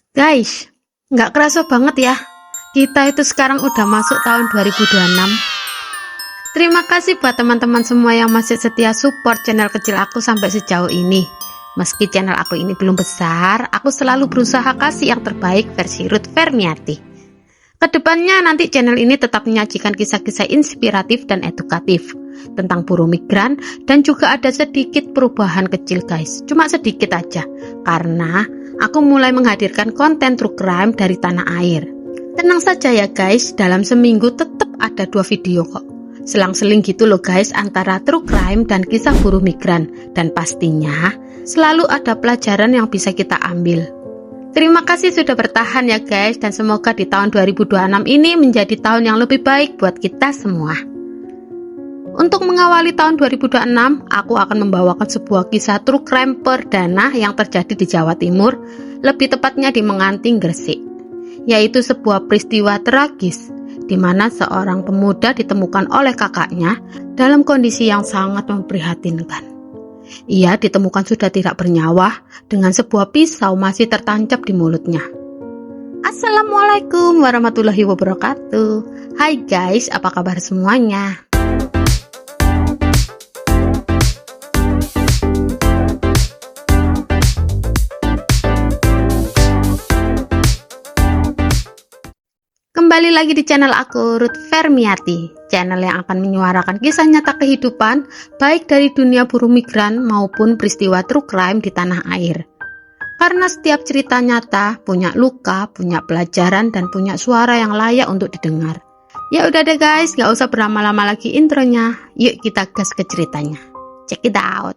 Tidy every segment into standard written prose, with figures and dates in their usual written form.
Guys, nggak kerasa banget ya, kita itu sekarang udah masuk tahun 2026. Terima kasih buat teman-teman semua yang masih setia support channel kecil aku sampai sejauh ini. Meski channel aku ini belum besar, aku selalu berusaha kasih yang terbaik versi Ruth Fermiati. Kedepannya nanti channel ini tetap menyajikan kisah-kisah inspiratif dan edukatif tentang buruh migran, dan juga ada sedikit perubahan kecil guys, cuma sedikit aja, karena aku mulai menghadirkan konten true crime dari tanah air. Tenang saja ya guys, dalam seminggu tetap ada 2 video kok, selang-seling gitu loh guys, antara true crime dan kisah buruh migran, dan pastinya selalu ada pelajaran yang bisa kita ambil. Terima kasih sudah bertahan ya guys, dan semoga di tahun 2026 ini menjadi tahun yang lebih baik buat kita semua. Untuk mengawali tahun 2026, aku akan membawakan sebuah kisah true crime perdana yang terjadi di Jawa Timur, lebih tepatnya di Menganti, Gresik, yaitu sebuah peristiwa tragis di mana seorang pemuda ditemukan oleh kakaknya dalam kondisi yang sangat memprihatinkan. Ia ditemukan sudah tidak bernyawa dengan sebuah pisau masih tertancap di mulutnya. Assalamualaikum warahmatullahi wabarakatuh. Hai guys, apa kabar semuanya? Kembali lagi di channel aku, Ruth Fermiati, channel yang akan menyuarakan kisah nyata kehidupan, baik dari dunia buruh migran maupun peristiwa true crime di tanah air. Karena setiap cerita nyata punya luka, punya pelajaran, dan punya suara yang layak untuk didengar. Ya udah deh guys, gak usah berlama-lama lagi intronya, yuk kita gas ke ceritanya. Check it out.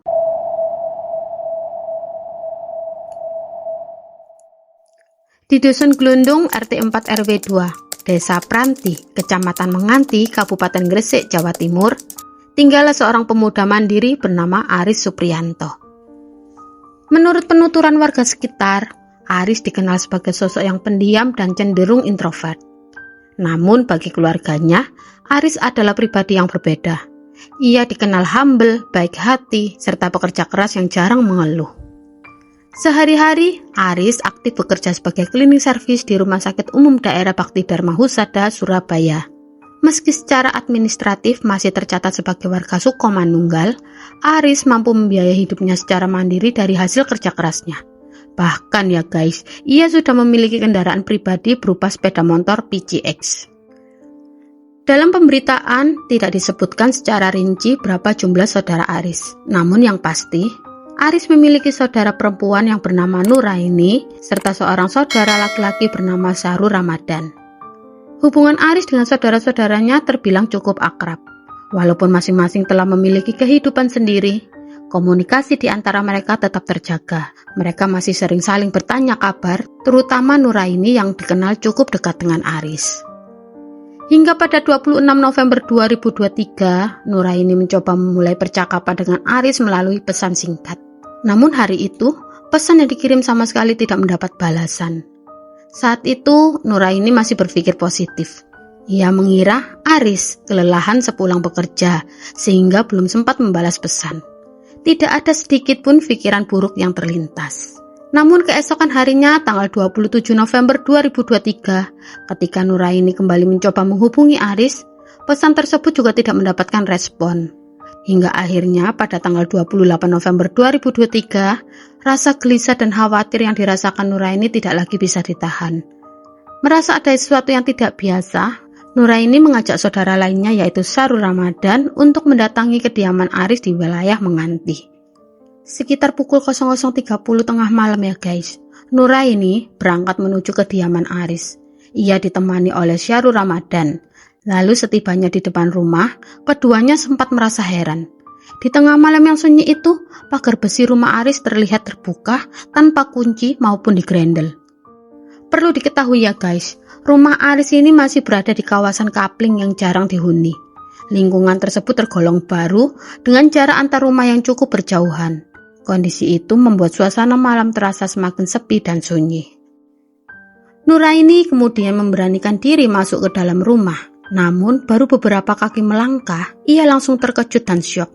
Di Dusun Glundung RT 4 RW 2, Desa Pranti, Kecamatan Menganti, Kabupaten Gresik, Jawa Timur, tinggallah seorang pemuda mandiri bernama Aris Supriyanto. Menurut penuturan warga sekitar, Aris dikenal sebagai sosok yang pendiam dan cenderung introvert. Namun bagi keluarganya, Aris adalah pribadi yang berbeda. Ia dikenal humble, baik hati, serta pekerja keras yang jarang mengeluh. Sehari-hari, Aris aktif bekerja sebagai cleaning service di Rumah Sakit Umum Daerah Bakti Dharma Husada, Surabaya. Meski secara administratif masih tercatat sebagai warga suku Manunggal, Aris mampu membiayai hidupnya secara mandiri dari hasil kerja kerasnya. Bahkan ya guys, ia sudah memiliki kendaraan pribadi berupa sepeda motor PCX. Dalam pemberitaan tidak disebutkan secara rinci berapa jumlah saudara Aris. Namun yang pasti, Aris memiliki saudara perempuan yang bernama Nuraini, serta seorang saudara laki-laki bernama Syahrul Ramadan. Hubungan Aris dengan saudara-saudaranya terbilang cukup akrab. Walaupun masing-masing telah memiliki kehidupan sendiri, komunikasi di antara mereka tetap terjaga. Mereka masih sering saling bertanya kabar, terutama Nuraini yang dikenal cukup dekat dengan Aris. Hingga pada 26 November 2023, Nuraini mencoba memulai percakapan dengan Aris melalui pesan singkat. Namun hari itu, pesan yang dikirim sama sekali tidak mendapat balasan. Saat itu, Nuraini masih berpikir positif. Ia mengira Aris kelelahan sepulang bekerja, sehingga belum sempat membalas pesan. Tidak ada sedikit pun pikiran buruk yang terlintas. Namun keesokan harinya, tanggal 27 November 2023, ketika Nuraini kembali mencoba menghubungi Aris, pesan tersebut juga tidak mendapatkan respon. Hingga akhirnya pada tanggal 28 November 2023, rasa gelisah dan khawatir yang dirasakan Nuraini tidak lagi bisa ditahan. Merasa ada sesuatu yang tidak biasa, Nuraini mengajak saudara lainnya yaitu Syahrul Ramadan untuk mendatangi kediaman Aris di wilayah Menganti. Sekitar pukul 00.30 tengah malam ya guys, Nuraini berangkat menuju kediaman Aris. Ia ditemani oleh Syahrul Ramadan. Lalu setibanya di depan rumah, keduanya sempat merasa heran. Di tengah malam yang sunyi itu, pagar besi rumah Aris terlihat terbuka tanpa kunci maupun digrendel. Perlu diketahui ya guys, rumah Aris ini masih berada di kawasan kapling yang jarang dihuni. Lingkungan tersebut tergolong baru dengan jarak antar rumah yang cukup berjauhan. Kondisi itu membuat suasana malam terasa semakin sepi dan sunyi. Nuraini kemudian memberanikan diri masuk ke dalam rumah. Namun baru beberapa kaki melangkah, ia langsung terkejut dan syok.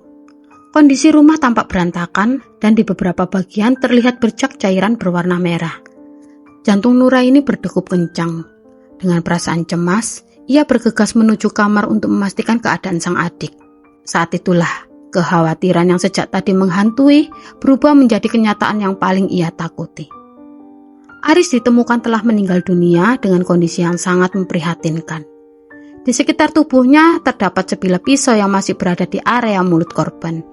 Kondisi rumah tampak berantakan dan di beberapa bagian terlihat bercak cairan berwarna merah. Jantung Nuraini berdegup kencang. Dengan perasaan cemas, ia bergegas menuju kamar untuk memastikan keadaan sang adik. Saat itulah, kekhawatiran yang sejak tadi menghantui berubah menjadi kenyataan yang paling ia takuti. Aris ditemukan telah meninggal dunia dengan kondisi yang sangat memprihatinkan. Di sekitar tubuhnya terdapat sebilah pisau yang masih berada di area mulut korban.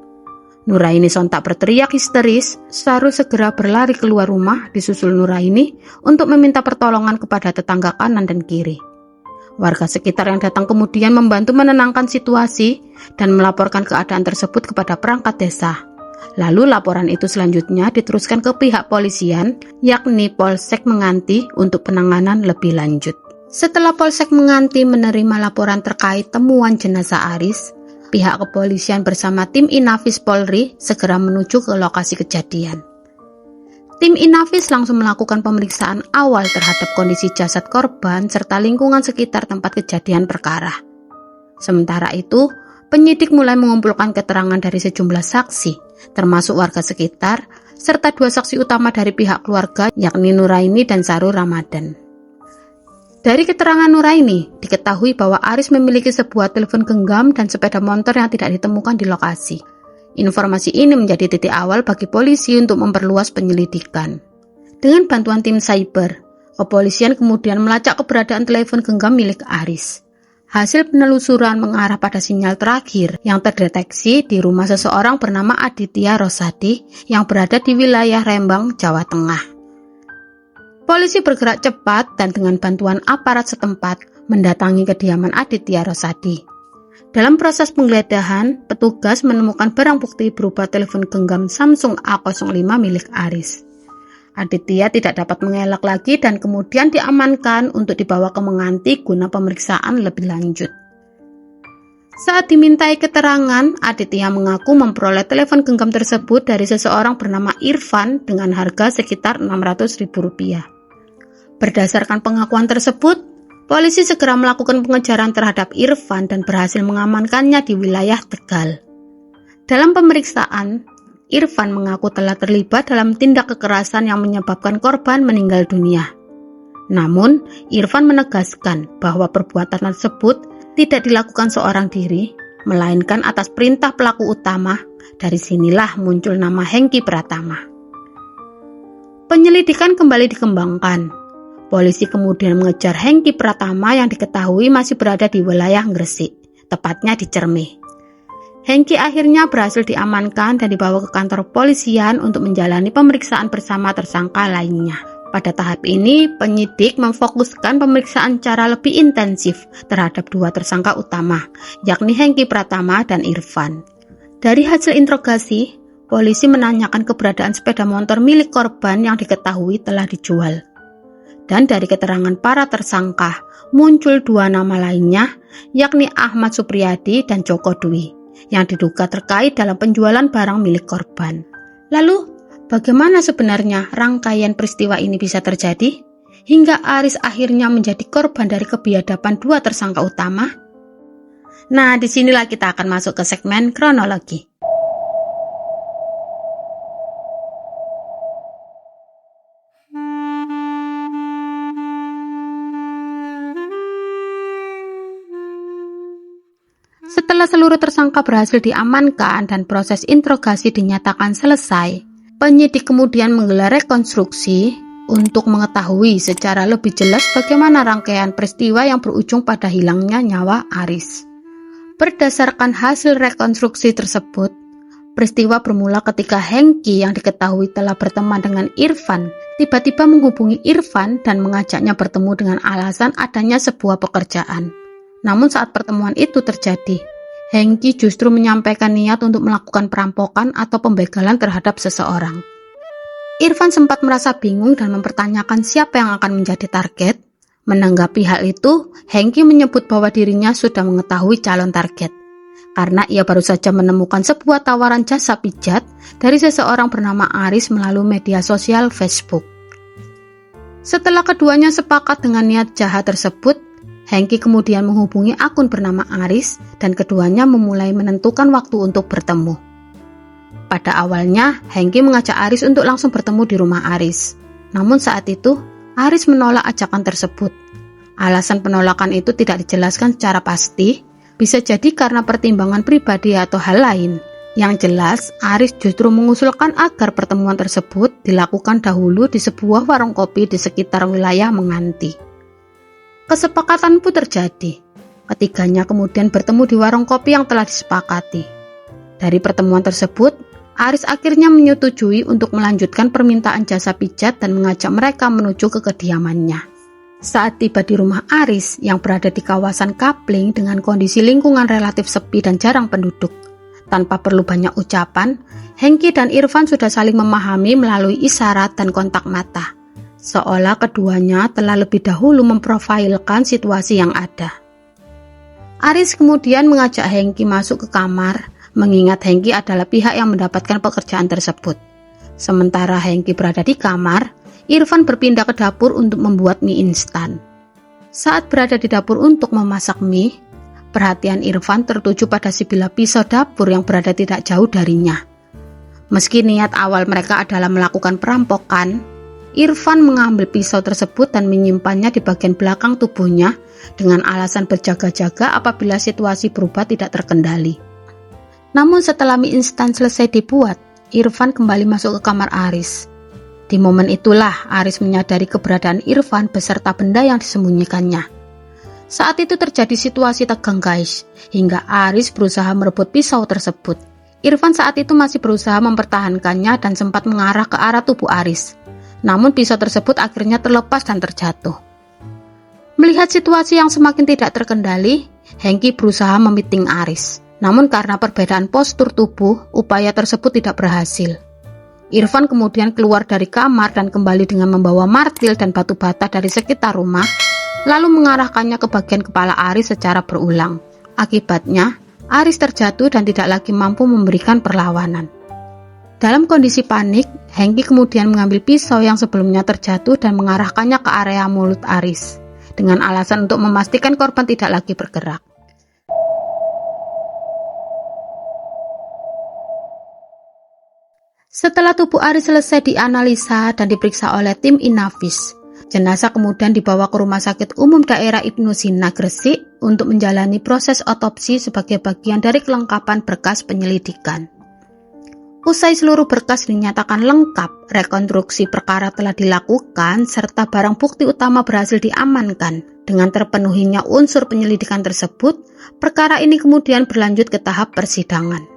Nuraini sontak berteriak histeris. Saru segera berlari keluar rumah disusul Nuraini untuk meminta pertolongan kepada tetangga kanan dan kiri. Warga sekitar yang datang kemudian membantu menenangkan situasi dan melaporkan keadaan tersebut kepada perangkat desa. Lalu laporan itu selanjutnya diteruskan ke pihak polisian, yakni Polsek Menganti untuk penanganan lebih lanjut. Setelah Polsek Menganti menerima laporan terkait temuan jenazah Aris, pihak kepolisian bersama tim Inafis Polri segera menuju ke lokasi kejadian. Tim Inafis langsung melakukan pemeriksaan awal terhadap kondisi jasad korban serta lingkungan sekitar tempat kejadian perkara. Sementara itu, penyidik mulai mengumpulkan keterangan dari sejumlah saksi, termasuk warga sekitar, serta 2 saksi utama dari pihak keluarga, yakni Nuraini dan Saru Ramadan. Dari keterangan Nuraini, diketahui bahwa Aris memiliki sebuah telepon genggam dan sepeda motor yang tidak ditemukan di lokasi. Informasi ini menjadi titik awal bagi polisi untuk memperluas penyelidikan. Dengan bantuan tim cyber, kepolisian kemudian melacak keberadaan telepon genggam milik Aris. Hasil penelusuran mengarah pada sinyal terakhir yang terdeteksi di rumah seseorang bernama Aditya Rosadi yang berada di wilayah Rembang, Jawa Tengah. Polisi bergerak cepat dan dengan bantuan aparat setempat mendatangi kediaman Aditya Rosadi. Dalam proses penggeledahan, petugas menemukan barang bukti berupa telepon genggam Samsung A05 milik Aris. Aditya tidak dapat mengelak lagi dan kemudian diamankan untuk dibawa ke Menganti guna pemeriksaan lebih lanjut. Saat dimintai keterangan, Aditya mengaku memperoleh telepon genggam tersebut dari seseorang bernama Irfan dengan harga sekitar Rp600.000. Berdasarkan pengakuan tersebut, polisi segera melakukan pengejaran terhadap Irfan dan berhasil mengamankannya di wilayah Tegal. Dalam pemeriksaan, Irfan mengaku telah terlibat dalam tindak kekerasan yang menyebabkan korban meninggal dunia. Namun, Irfan menegaskan bahwa perbuatan tersebut tidak dilakukan seorang diri, melainkan atas perintah pelaku utama. Dari sinilah muncul nama Hengki Pratama. Penyelidikan kembali dikembangkan. Polisi kemudian mengejar Hengki Pratama yang diketahui masih berada di wilayah Gresik, tepatnya di Cermeh. Hengki akhirnya berhasil diamankan dan dibawa ke kantor polisian untuk menjalani pemeriksaan bersama tersangka lainnya. Pada tahap ini, penyidik memfokuskan pemeriksaan secara lebih intensif terhadap 2 tersangka utama, yakni Hengki Pratama dan Irfan. Dari hasil interogasi, polisi menanyakan keberadaan sepeda motor milik korban yang diketahui telah dijual. Dan dari keterangan para tersangka, muncul 2 nama lainnya, yakni Ahmad Supriyadi dan Joko Dwi, yang diduga terkait dalam penjualan barang milik korban. Lalu, bagaimana sebenarnya rangkaian peristiwa ini bisa terjadi? Hingga Aris akhirnya menjadi korban dari kebiadaban 2 tersangka utama? Nah, disinilah kita akan masuk ke segmen kronologi. Setelah seluruh tersangka berhasil diamankan dan proses interogasi dinyatakan selesai, penyidik kemudian menggelar rekonstruksi untuk mengetahui secara lebih jelas bagaimana rangkaian peristiwa yang berujung pada hilangnya nyawa Aris. Berdasarkan hasil rekonstruksi tersebut, peristiwa bermula ketika Hengki yang diketahui telah berteman dengan Irfan tiba-tiba menghubungi Irfan dan mengajaknya bertemu dengan alasan adanya sebuah pekerjaan. Namun saat pertemuan itu terjadi, Hengki justru menyampaikan niat untuk melakukan perampokan atau pembegalan terhadap seseorang. Irfan sempat merasa bingung dan mempertanyakan siapa yang akan menjadi target. Menanggapi hal itu, Hengki menyebut bahwa dirinya sudah mengetahui calon target, karena ia baru saja menemukan sebuah tawaran jasa pijat dari seseorang bernama Aris melalui media sosial Facebook. Setelah keduanya sepakat dengan niat jahat tersebut, Hengki kemudian menghubungi akun bernama Aris dan keduanya memulai menentukan waktu untuk bertemu. Pada awalnya, Hengki mengajak Aris untuk langsung bertemu di rumah Aris. Namun saat itu, Aris menolak ajakan tersebut. Alasan penolakan itu tidak dijelaskan secara pasti, bisa jadi karena pertimbangan pribadi atau hal lain. Yang jelas, Aris justru mengusulkan agar pertemuan tersebut dilakukan dahulu di sebuah warung kopi di sekitar wilayah Menganti. Kesepakatan pun terjadi. Ketiganya kemudian bertemu di warung kopi yang telah disepakati. Dari pertemuan tersebut, Aris akhirnya menyetujui untuk melanjutkan permintaan jasa pijat dan mengajak mereka menuju ke kediamannya. Saat tiba di rumah Aris yang berada di kawasan Kapling dengan kondisi lingkungan relatif sepi dan jarang penduduk, tanpa perlu banyak ucapan, Hengki dan Irfan sudah saling memahami melalui isyarat dan kontak mata, seolah keduanya telah lebih dahulu memprofilkan situasi yang ada. Aris kemudian mengajak Hengki masuk ke kamar, mengingat Hengki adalah pihak yang mendapatkan pekerjaan tersebut. Sementara Hengki berada di kamar, Irfan berpindah ke dapur untuk membuat mie instan. Saat berada di dapur untuk memasak mie, perhatian Irfan tertuju pada sebilah pisau dapur yang berada tidak jauh darinya. Meski niat awal mereka adalah melakukan perampokan, Irfan mengambil pisau tersebut dan menyimpannya di bagian belakang tubuhnya dengan alasan berjaga-jaga apabila situasi berubah tidak terkendali. Namun setelah mie instan selesai dibuat, Irfan kembali masuk ke kamar Aris. Di momen itulah Aris menyadari keberadaan Irfan beserta benda yang disembunyikannya. Saat itu terjadi situasi tegang guys, hingga Aris berusaha merebut pisau tersebut. Irfan saat itu masih berusaha mempertahankannya dan sempat mengarah ke arah tubuh Aris. Namun pisau tersebut akhirnya terlepas dan terjatuh. Melihat situasi yang semakin tidak terkendali, Hengki berusaha memiting Aris. Namun karena perbedaan postur tubuh, upaya tersebut tidak berhasil. Irfan kemudian keluar dari kamar dan kembali dengan membawa martil dan batu bata dari sekitar rumah, lalu mengarahkannya ke bagian kepala Aris secara berulang. Akibatnya, Aris terjatuh dan tidak lagi mampu memberikan perlawanan. Dalam kondisi panik, Hengki kemudian mengambil pisau yang sebelumnya terjatuh dan mengarahkannya ke area mulut Aris, dengan alasan untuk memastikan korban tidak lagi bergerak. Setelah tubuh Aris selesai dianalisa dan diperiksa oleh tim Inavis, jenazah kemudian dibawa ke Rumah Sakit Umum Daerah Ibnu Sina Gresik untuk menjalani proses otopsi sebagai bagian dari kelengkapan berkas penyelidikan. Usai seluruh berkas dinyatakan lengkap, rekonstruksi perkara telah dilakukan serta barang bukti utama berhasil diamankan. Dengan terpenuhinya unsur penyelidikan tersebut, perkara ini kemudian berlanjut ke tahap persidangan.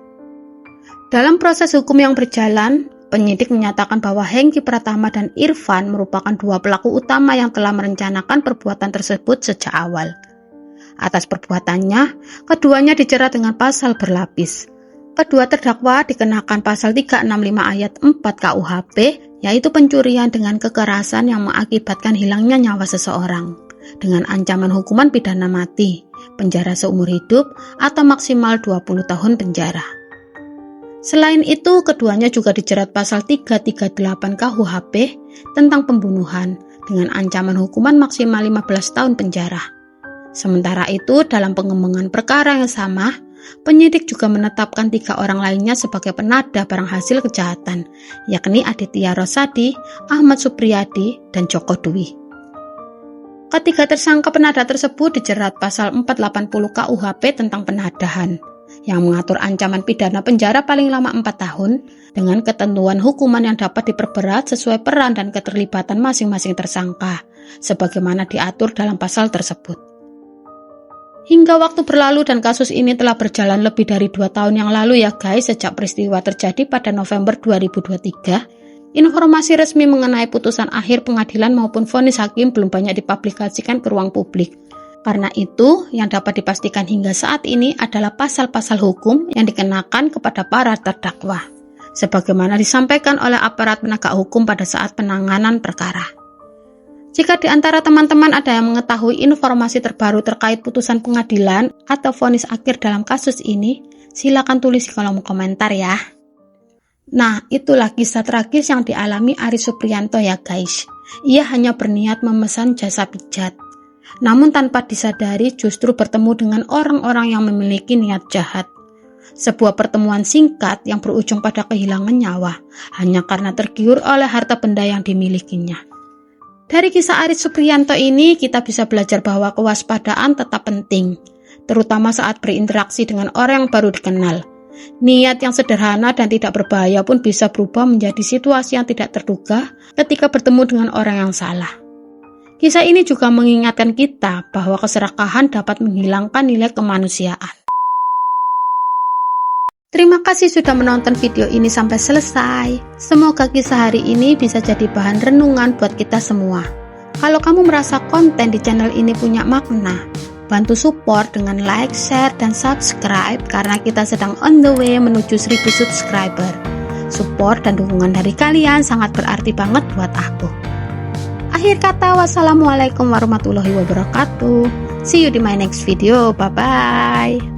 Dalam proses hukum yang berjalan, penyidik menyatakan bahwa Hengki Pratama dan Irfan merupakan dua pelaku utama yang telah merencanakan perbuatan tersebut sejak awal. Atas perbuatannya, keduanya dijerat dengan pasal berlapis. Kedua terdakwa dikenakan pasal 365 ayat 4 KUHP, yaitu pencurian dengan kekerasan yang mengakibatkan hilangnya nyawa seseorang, dengan ancaman hukuman pidana mati, penjara seumur hidup, atau maksimal 20 tahun penjara. Selain itu, keduanya juga dijerat pasal 338 KUHP tentang pembunuhan, dengan ancaman hukuman maksimal 15 tahun penjara. Sementara itu, dalam pengembangan perkara yang sama, penyidik juga menetapkan 3 orang lainnya sebagai penada barang hasil kejahatan, yakni Aditya Rosadi, Ahmad Supriyadi, dan Joko Dwi. Ketiga tersangka penada tersebut dijerat pasal 480 KUHP tentang penadahan, yang mengatur ancaman pidana penjara paling lama 4 tahun, dengan ketentuan hukuman yang dapat diperberat sesuai peran dan keterlibatan masing-masing tersangka, sebagaimana diatur dalam pasal tersebut. Hingga waktu berlalu dan kasus ini telah berjalan lebih dari 2 tahun yang lalu ya guys, sejak peristiwa terjadi pada November 2023, informasi resmi mengenai putusan akhir pengadilan maupun vonis hakim belum banyak dipublikasikan ke ruang publik. Karena itu, yang dapat dipastikan hingga saat ini adalah pasal-pasal hukum yang dikenakan kepada para terdakwa, sebagaimana disampaikan oleh aparat penegak hukum pada saat penanganan perkara. Jika di antara teman-teman ada yang mengetahui informasi terbaru terkait putusan pengadilan atau vonis akhir dalam kasus ini, silakan tulis di kolom komentar ya. Nah, itulah kisah tragis yang dialami Aris Supriyanto ya guys. Ia hanya berniat memesan jasa pijat, namun tanpa disadari justru bertemu dengan orang-orang yang memiliki niat jahat. Sebuah pertemuan singkat yang berujung pada kehilangan nyawa, hanya karena tergiur oleh harta benda yang dimilikinya. Dari kisah Aris Supriyanto ini kita bisa belajar bahwa kewaspadaan tetap penting, terutama saat berinteraksi dengan orang yang baru dikenal. Niat yang sederhana dan tidak berbahaya pun bisa berubah menjadi situasi yang tidak terduga ketika bertemu dengan orang yang salah. Kisah ini juga mengingatkan kita bahwa keserakahan dapat menghilangkan nilai kemanusiaan. Terima kasih sudah menonton video ini sampai selesai. Semoga kisah hari ini bisa jadi bahan renungan buat kita semua. Kalau kamu merasa konten di channel ini punya makna, bantu support dengan like, share, dan subscribe karena kita sedang on the way menuju 1000 subscriber. Support dan dukungan dari kalian sangat berarti banget buat aku. Akhir kata, wassalamualaikum warahmatullahi wabarakatuh. See you di my next video. Bye-bye.